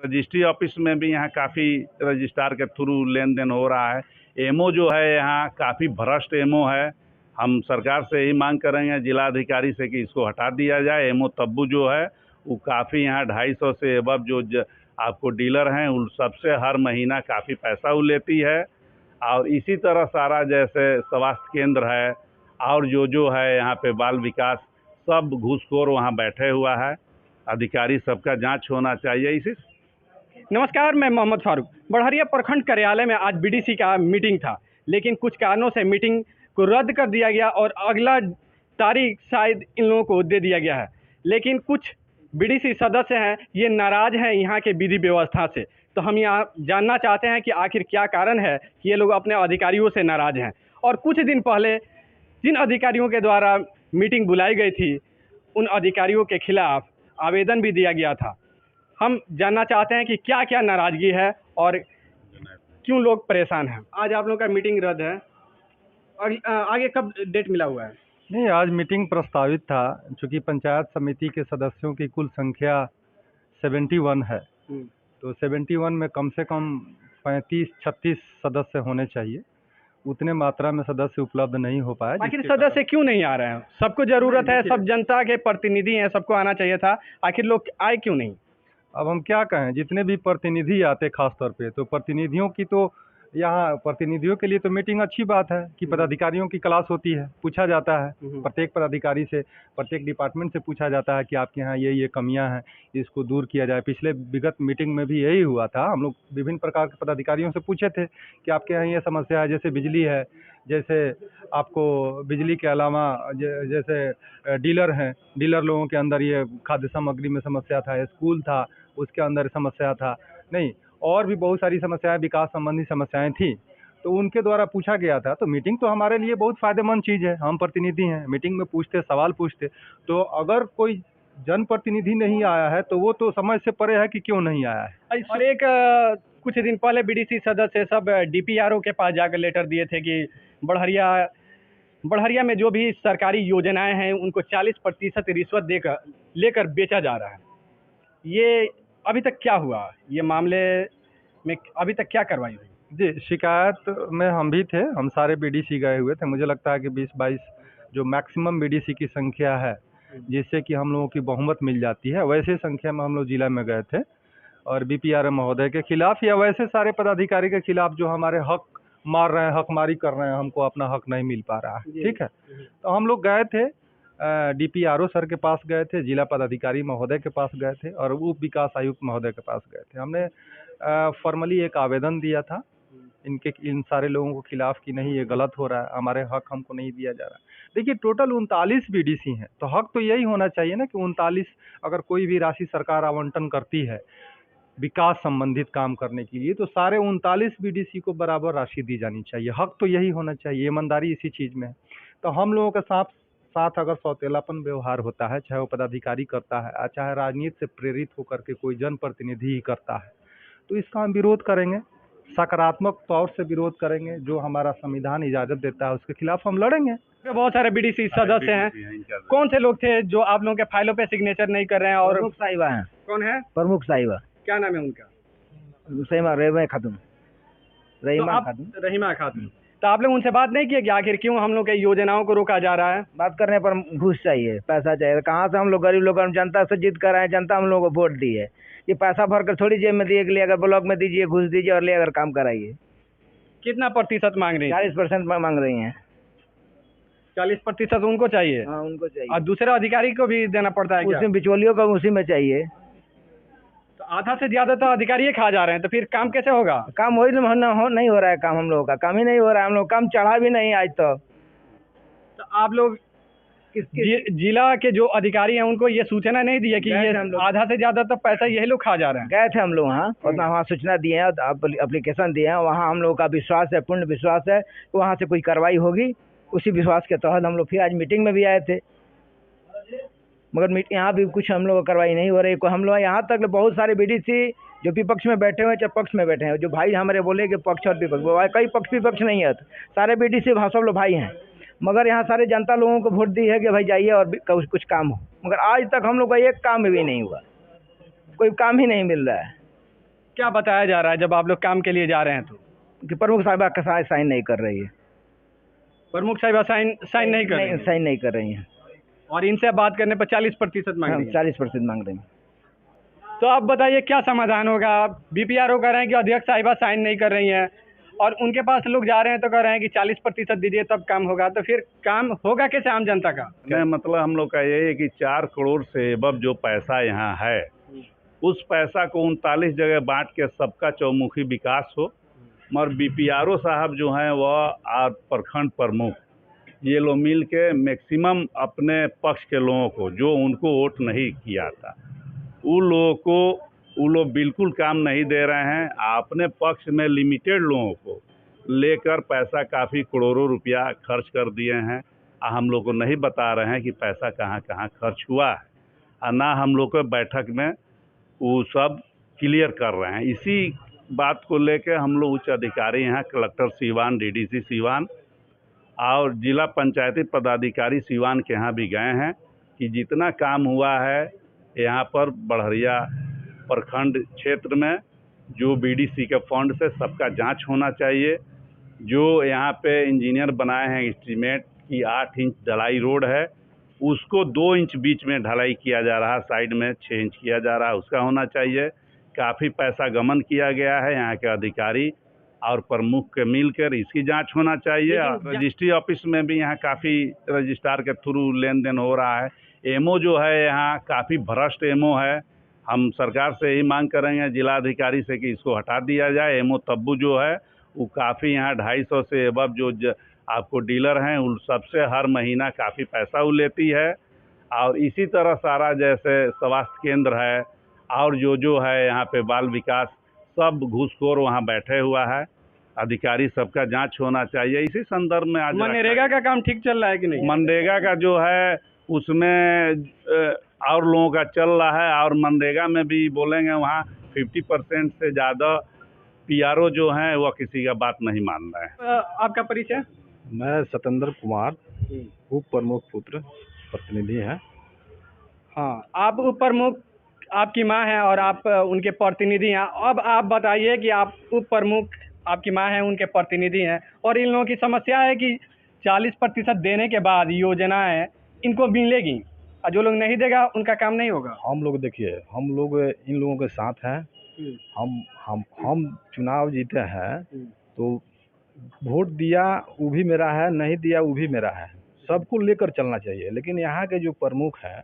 Registry office में भी यहाँ काफ़ी रजिस्ट्रार के थ्रू लेन देन हो रहा है। एमओ जो है यहाँ काफ़ी भ्रष्ट एमओ है। हम सरकार से यही मांग करेंगे जिलाधिकारी से कि इसको हटा दिया जाए। एमओ तब्बू जो है वो काफ़ी यहाँ 250 से एबव जो आपको डीलर हैं उन सबसे हर महीना काफ़ी पैसा वो लेती है। और इसी तरह सारा जैसे स्वास्थ्य केंद्र है और जो है यहाँ पे बाल विकास, सब घूसखोर वहाँ बैठे हुआ है। अधिकारी सबका जांच होना चाहिए। इसी नमस्कार, मैं मोहम्मद फारूक। बड़हरिया प्रखंड कार्यालय में आज बीडीसी का मीटिंग था, लेकिन कुछ कारणों से मीटिंग को रद्द कर दिया गया और अगला तारीख शायद इन लोगों को दे दिया गया है। लेकिन कुछ बीडीसी सदस्य हैं, ये नाराज़ हैं यहाँ के विधि व्यवस्था से। तो हम यहाँ जानना चाहते हैं कि आखिर क्या कारण है कि ये लोग अपने अधिकारियों से नाराज़ हैं। और कुछ दिन पहले जिन अधिकारियों के द्वारा मीटिंग बुलाई गई थी, उन अधिकारियों के खिलाफ आवेदन भी दिया गया था। हम जानना चाहते हैं कि क्या क्या नाराज़गी है और क्यों लोग परेशान हैं। आज आप लोगों का मीटिंग रद्द है और आगे कब डेट मिला हुआ है? नहीं, आज मीटिंग प्रस्तावित था। चूँकि पंचायत समिति के सदस्यों की कुल संख्या 71 है, तो 71 में कम से कम 35-36 सदस्य होने चाहिए। उतने मात्रा में सदस्य उपलब्ध नहीं हो पाए। आखिर सदस्य क्यों नहीं आ रहे हैं? सबको ज़रूरत है, सब जनता के प्रतिनिधि हैं, सबको आना चाहिए था। आखिर लोग आए क्यों नहीं? अब हम क्या कहें, जितने भी प्रतिनिधि आते खास तौर पे, तो प्रतिनिधियों की तो यहाँ प्रतिनिधियों के लिए तो मीटिंग अच्छी बात है कि पदाधिकारियों की क्लास होती है, पूछा जाता है प्रत्येक पदाधिकारी से, प्रत्येक डिपार्टमेंट से पूछा जाता है कि आपके यहाँ ये कमियां हैं, इसको दूर किया जाए। पिछले विगत मीटिंग में भी यही हुआ था। हम लोग विभिन्न प्रकार के पदाधिकारियों से पूछे थे कि आपके यहाँ ये समस्या है, जैसे बिजली है, जैसे आपको बिजली के अलावा जैसे डीलर हैं, डीलर लोगों के अंदर ये खाद्य सामग्री में समस्या था, स्कूल था उसके अंदर समस्या था, नहीं और भी बहुत सारी समस्याएं, विकास संबंधी समस्याएं थी, तो उनके द्वारा पूछा गया था। तो मीटिंग तो हमारे लिए बहुत फ़ायदेमंद चीज़ है। हम प्रतिनिधि हैं, मीटिंग में पूछते, सवाल पूछते। तो अगर कोई जनप्रतिनिधि नहीं आया है तो वो तो समझ से परे है कि क्यों नहीं आया है। और एक कुछ दिन पहले बीडीसी सदस्य सब डीपीआरओ के पास जाकर लेटर दिए थे कि बढ़हरिया में जो भी सरकारी योजनाएं हैं उनको 40% रिश्वत लेकर बेचा जा रहा है। ये अभी तक क्या हुआ? ये मामले में अभी तक क्या कार्रवाई हुई? जी, शिकायत में हम भी थे, हम सारे बीडीसी गए हुए थे। मुझे लगता है कि 20-22 जो मैक्सिमम बीडीसी की संख्या है, जिससे कि हम लोगों की बहुमत मिल जाती है, वैसे संख्या में हम लोग जिला में गए थे और बीपीआरओ महोदय के खिलाफ या वैसे सारे पदाधिकारी के खिलाफ जो हमारे हक मार रहे हैं, हकमारी कर रहे हैं, हमको अपना हक नहीं मिल पा रहा है। ठीक है, तो हम लोग गए थे, डीपीआरओ सर के पास गए थे, जिला पदाधिकारी महोदय के पास गए थे और उप विकास आयुक्त महोदय के पास गए थे। हमने फॉर्मली एक आवेदन दिया था इन सारे लोगों के खिलाफ कि नहीं, ये गलत हो रहा है, हमारे हक हमको नहीं दिया जा रहा है। देखिए, टोटल 39 बीडीसी हैं, तो हक तो यही होना चाहिए ना कि 39, अगर कोई भी राशि सरकार आवंटन करती है विकास संबंधित काम करने के लिए, तो सारे 39 बीडीसी को बराबर राशि दी जानी चाहिए। हक तो यही होना चाहिए, ईमानदारी इसी चीज़ में है। तो हम लोगों के साथ अगर सौतेलापन व्यवहार होता है, चाहे वो पदाधिकारी करता है, चाहे राजनीति से प्रेरित होकर के कोई जनप्रतिनिधि ही करता है, तो इसका हम विरोध करेंगे, सकारात्मक तौर से विरोध करेंगे। जो हमारा संविधान इजाज़त देता है उसके खिलाफ हम लड़ेंगे। बहुत सारे बीडीसी सदस्य हैं। कौन से लोग थे जो आप लोगों के फाइलों पे सिग्नेचर नहीं कर रहे हैं? और प्रमुख साहिबा हैं। कौन है प्रमुख साहिबा? क्या नाम है उनका? रहीमा खातून। रहीमा खातून। तो आप लोग उनसे बात नहीं किए कि आखिर क्यों हम लोग के योजनाओं को रोका जा रहा है? बात करने पर घूस चाहिए, पैसा चाहिए। कहाँ से हम लोग गरीब लोग, हम जनता से जिद कर रहे हैं, जनता हम लोगों को वोट दी है। ये पैसा भर कर थोड़ी जेब में दिए कि ले अगर ब्लॉक में दीजिए, घूस दीजिए और ले अगर काम कराइए। कितना प्रतिशत मांग रही है? 40% मांग रही हैं। 40% उनको चाहिए? हाँ, उनको चाहिए। और दूसरे अधिकारी को भी देना पड़ता है क्या? उसमें बिचौलियों को उसी में चाहिए। तो आधा से ज्यादा तो अधिकारी ही खा जा रहे हैं, तो फिर काम कैसे होगा? काम वही नहीं हो रहा है, काम हम लोगों का काम ही नहीं हो रहा है। हम लोग काम चढ़ा भी नहीं आज तक। तो आप लोग जिला के जो अधिकारी हैं उनको ये सूचना नहीं दी है कि ये आधा से ज्यादा तो पैसा यही लोग खा जा रहे हैं? गए थे हम लोग वहाँ, और वहाँ सूचना दिए हैं, एप्लीकेशन दिए हैं। वहाँ हम लोगों का विश्वास है, पूर्ण विश्वास है कि वहाँ से कोई कार्रवाई होगी। उसी विश्वास के तहत हम लोग फिर आज मीटिंग में भी आए थे, मगर यहाँ भी कुछ हम लोग को कार्रवाई नहीं हो रही। हम लोग यहाँ तक बहुत सारे बीडीसी जो विपक्ष में बैठे हुए, चाहे पक्ष में बैठे हैं, जो भाई हमारे बोले कि पक्ष और विपक्ष, कई पक्ष विपक्ष नहीं है, सारे बीडीसी सब लोग भाई हैं। मगर यहाँ सारे जनता लोगों को वोट दी है कि भाई जाइए और कुछ काम हो, मगर आज तक हम लोग का एक काम भी नहीं हुआ, कोई काम ही नहीं मिल रहा है। क्या बताया जा रहा है जब आप लोग काम के लिए जा रहे हैं तो? कि प्रमुख साहिबा का साइन नहीं कर रही है। प्रमुख साहिबा साइन नहीं कर रही हैं। साइन नहीं कर रही हैं। और इनसे बात करने पर 40% मांग रही हैं। 40% मांग रही हैं। तो आप बताइए क्या समाधान होगा? बीपीआरओ कह रहे हैं कि अध्यक्ष साहिबा साइन नहीं कर रही हैं और उनके पास लोग जा रहे हैं तो कह रहे हैं कि 40% दीजिए तब काम होगा। तो फिर काम होगा कैसे आम जनता का? नहीं, मतलब हम लोग का यही है कि 4 करोड़ से अब जो पैसा यहाँ है उस पैसा को 39 जगह बांट के सबका चौमुखी विकास हो। मगर बीपीआरओ साहब जो हैं वह प्रखंड प्रमुख ये लोग मिल के मैक्सिमम अपने पक्ष के लोगों को जो उनको वोट नहीं किया था वो लोग बिल्कुल काम नहीं दे रहे हैं। अपने पक्ष में लिमिटेड लोगों को लेकर पैसा काफ़ी करोड़ों रुपया खर्च कर दिए हैं। हम लोग को नहीं बता रहे हैं कि पैसा कहाँ कहाँ खर्च हुआ है और ना हम लोग को बैठक में वो सब क्लियर कर रहे हैं। इसी बात को लेकर हम लोग उच्च अधिकारी यहाँ कलेक्टर सीवान, डीडीसी सीवान और जिला पंचायती पदाधिकारी सीवान के यहाँ भी गए हैं कि जितना काम हुआ है यहाँ पर बढ़हरिया प्रखंड क्षेत्र में जो बीडीसी के फंड से सबका जांच होना चाहिए। जो यहाँ पे इंजीनियर बनाए हैं एस्टीमेट की 8 इंच ढलाई रोड है उसको 2 इंच बीच में ढलाई किया जा रहा है, साइड में 6 इंच किया जा रहा है, उसका होना चाहिए। काफ़ी पैसा गमन किया गया है यहाँ के अधिकारी और प्रमुख के मिलकर इसकी जांच होना चाहिए। रजिस्ट्री ऑफिस में भी यहाँ काफ़ी रजिस्ट्रार के थ्रू लेन देन हो रहा है। एमओ जो है यहाँ काफ़ी भ्रष्ट एमओ है। हम सरकार से यही मांग करेंगे जिलाधिकारी से कि इसको हटा दिया जाए। एमओ तब्बू जो है वो काफ़ी यहाँ 250 से अब जो आपको डीलर हैं उन सबसे हर महीना काफ़ी पैसा वो लेती है। और इसी तरह सारा जैसे स्वास्थ्य केंद्र है और जो है यहाँ पे बाल विकास सब घूसखोर वहाँ बैठे हुआ है। अधिकारी सबका जांच होना चाहिए। इसी संदर्भ में आज मनरेगा का काम ठीक चल रहा है कि नहीं? मनरेगा का जो है उसमें और लोगों का चल रहा है और मनरेगा में भी बोलेंगे वहाँ 50% से ज़्यादा पीआरओ जो हैं वह किसी का बात नहीं मान रहे हैं। आपका परिचय? मैं सत्येंद्र कुमार उप प्रमुख पुत्र प्रतिनिधि हैं। हाँ, आप उप प्रमुख, आपकी माँ है और आप उनके प्रतिनिधि हैं। अब आप बताइए कि आप उप प्रमुख, आपकी माँ है, उनके प्रतिनिधि हैं और इन लोगों की समस्या है कि 40% देने के बाद योजनाएं इनको मिलेगी और जो लोग नहीं देगा उनका काम नहीं होगा। हम लोग देखिए, हम लोग इन लोगों के साथ हैं। हम चुनाव जीते हैं तो वोट दिया वो भी मेरा है, नहीं दिया वो भी मेरा है, सबको लेकर चलना चाहिए। लेकिन यहाँ के जो प्रमुख हैं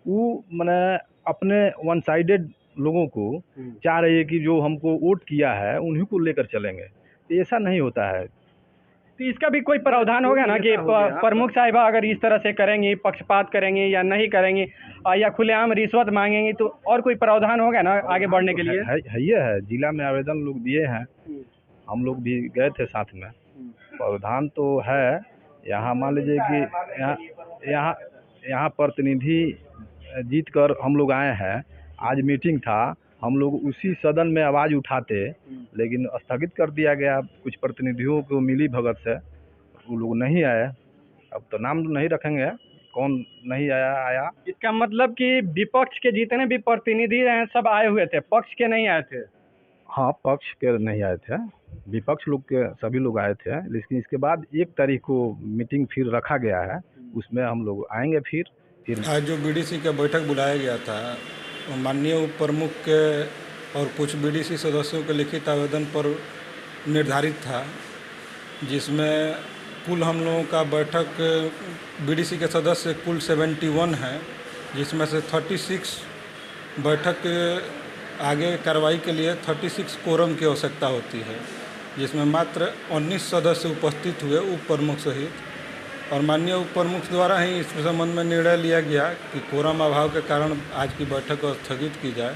वो मैंने अपने वन साइडेड लोगों को चाह रही है कि जो हमको वोट किया है उन्हीं को लेकर चलेंगे। तो ऐसा नहीं होता है। तो इसका भी कोई प्रावधान होगा ना कि प्रमुख साहिबा अगर इस तरह से करेंगी, पक्षपात करेंगी या नहीं करेंगी या खुलेआम रिश्वत मांगेंगी तो और कोई प्रावधान होगा ना आगे बढ़ने के लिए? है जिला में आवेदन लोग दिए हैं, हम लोग भी गए थे साथ में। प्रावधान तो है। यहाँ मान लीजिए कि यहाँ प्रतिनिधि जीत कर हम लोग आए हैं। आज मीटिंग था, हम लोग उसी सदन में आवाज़ उठाते लेकिन स्थगित कर दिया गया। कुछ प्रतिनिधियों को मिली भगत से वो लोग नहीं आए। अब तो नाम नहीं रखेंगे कौन नहीं आया। इसका मतलब कि विपक्ष के जितने भी प्रतिनिधि हैं सब आए हुए थे, पक्ष के नहीं आए थे? हाँ, पक्ष के नहीं आए थे, विपक्ष लोग के सभी लोग आए थे। लेकिन इसके बाद 1 तारीख को मीटिंग फिर रखा गया है, उसमें हम लोग आएंगे। फिर आज जो बीडीसी का बैठक बुलाया गया था माननीय उप प्रमुख के और कुछ बीडीसी सदस्यों के लिखित आवेदन पर निर्धारित था, जिसमें कुल हम लोगों का बैठक बीडीसी के सदस्य कुल 71 हैं, जिसमें से 36 बैठक आगे कार्रवाई के लिए 36 कोरम की आवश्यकता होती है, जिसमें मात्र 19 सदस्य उपस्थित हुए उप प्रमुख सहित। और माननीय उप प्रमुख द्वारा ही इस संबंध में निर्णय लिया गया कि कोरम अभाव के कारण आज की बैठक स्थगित की जाए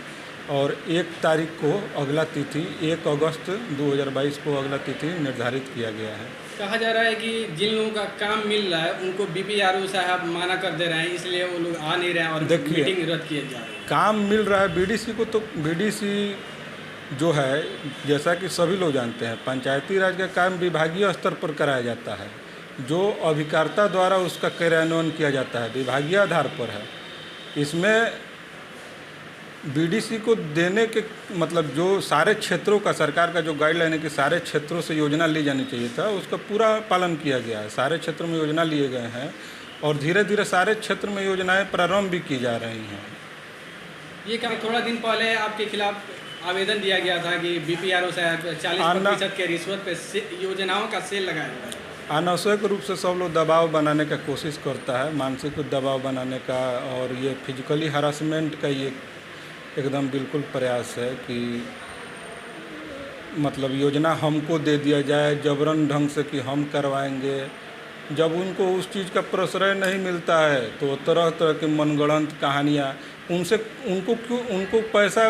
और 1 तारीख को अगला तिथि 1 अगस्त 2022 को अगला तिथि निर्धारित किया गया है। कहा जा रहा है कि जिन लोगों का काम मिल रहा है उनको बीपीआरओ साहब माना कर दे रहे हैं, इसलिए वो लोग आ नहीं रहे हैं और मीटिंग रद्द किए जा रही है। काम मिल रहा है बीडीसी को, तो बीडीसी जो है जैसा कि सभी लोग जानते हैं पंचायती राज का काम विभागीय स्तर पर कराया जाता है। जो अभिकर्ता द्वारा उसका कार्यान्वयन किया जाता है विभागीय आधार पर है। इसमें बीडीसी को देने के मतलब जो सारे क्षेत्रों का सरकार का जो गाइडलाइन है कि सारे क्षेत्रों से योजना ली जानी चाहिए था, उसका पूरा पालन किया गया है। सारे क्षेत्रों में योजना लिए गए हैं और धीरे धीरे सारे क्षेत्र में योजनाएं प्रारंभ भी की जा रही हैं। ये क्या थोड़ा दिन पहले आपके खिलाफ आवेदन दिया गया था कि बीपीआरओ से 40% के रिश्वत पे योजनाओं का सेल लगाया गया है। अनावश्यक रूप से सब लोग दबाव बनाने का कोशिश करता है, मानसिक दबाव बनाने का, और ये फिजिकली हरासमेंट का ये एकदम बिल्कुल प्रयास है कि मतलब योजना हमको दे दिया जाए जबरन ढंग से कि हम करवाएंगे। जब उनको उस चीज़ का प्रश्रय नहीं मिलता है तो तरह तरह की मनगढ़ंत कहानियाँ उनको पैसा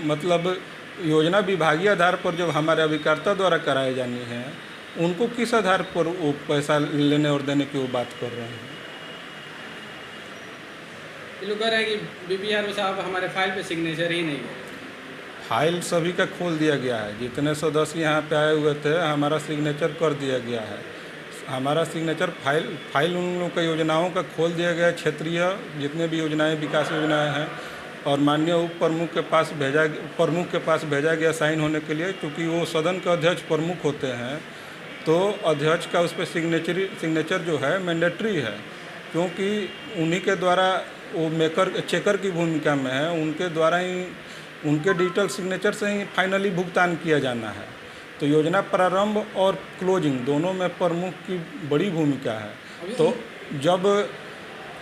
मतलब योजना विभागीय आधार पर जब हमारे अभिकर्ता द्वारा कराई जानी है, उनको किस आधार पर वो पैसा लेने और देने की वो बात कर रहे हैं। ये लोग कह रहे हैं कि बीपीआरओ साहब हमारे फाइल पे सिग्नेचर ही नहीं है। फाइल सभी का खोल दिया गया है, जितने सदस्य यहाँ पे आए हुए थे हमारा सिग्नेचर कर दिया गया है। हमारा सिग्नेचर फाइल उन लोगों का योजनाओं का खोल दिया गया है। क्षेत्रीय जितने भी योजनाएं विकास योजनाएं हैं और माननीय उप प्रमुख के पास भेजा गया साइन होने के लिए, क्योंकि वो सदन के अध्यक्ष प्रमुख होते हैं तो अध्यक्ष का उस पर सिग्नेचर जो है मैंडेटरी है, क्योंकि उन्हीं के द्वारा वो चेकर की भूमिका में है, उनके द्वारा ही उनके डिजिटल सिग्नेचर से ही फाइनली भुगतान किया जाना है। तो योजना प्रारंभ और क्लोजिंग दोनों में प्रमुख की बड़ी भूमिका है। तो जब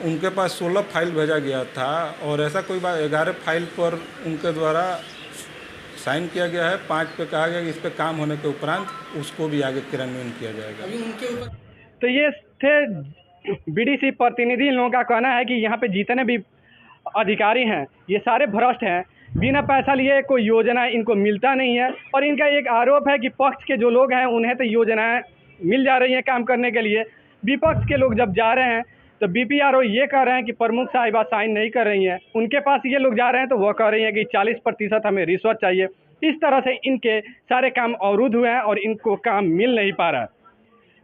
उनके पास 16 फाइल भेजा गया था और ऐसा कोई बात 11 फाइल पर उनके द्वारा साइन किया गया है, 5 पे कहा गया कि इस पे काम होने के उपरांत उसको भी आगे क्रियान्वयन किया जाएगा। अभी उनके ऊपर तो ये थे बीडीसी प्रतिनिधि। इन लोगों का कहना है कि यहाँ पे जितने भी अधिकारी हैं ये सारे भ्रष्ट हैं, बिना पैसा लिए कोई योजना इनको मिलता नहीं है। और इनका एक आरोप है कि पक्ष के जो लोग हैं उन्हें तो योजनाएं मिल जा रही हैं काम करने के लिए, विपक्ष के लोग जब जा रहे हैं तो बीपीआरओ ये कह रहे हैं कि प्रमुख साहिबा साइन नहीं कर रही हैं। उनके पास ये लोग जा रहे हैं तो वह कह रही हैं कि 40% हमें रिश्वत चाहिए। इस तरह से इनके सारे काम अवरुद्ध हुए हैं और इनको काम मिल नहीं पा रहा है।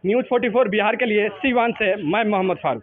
न्यूज़ 44 बिहार के लिए सीवान से मैं मोहम्मद फारूक।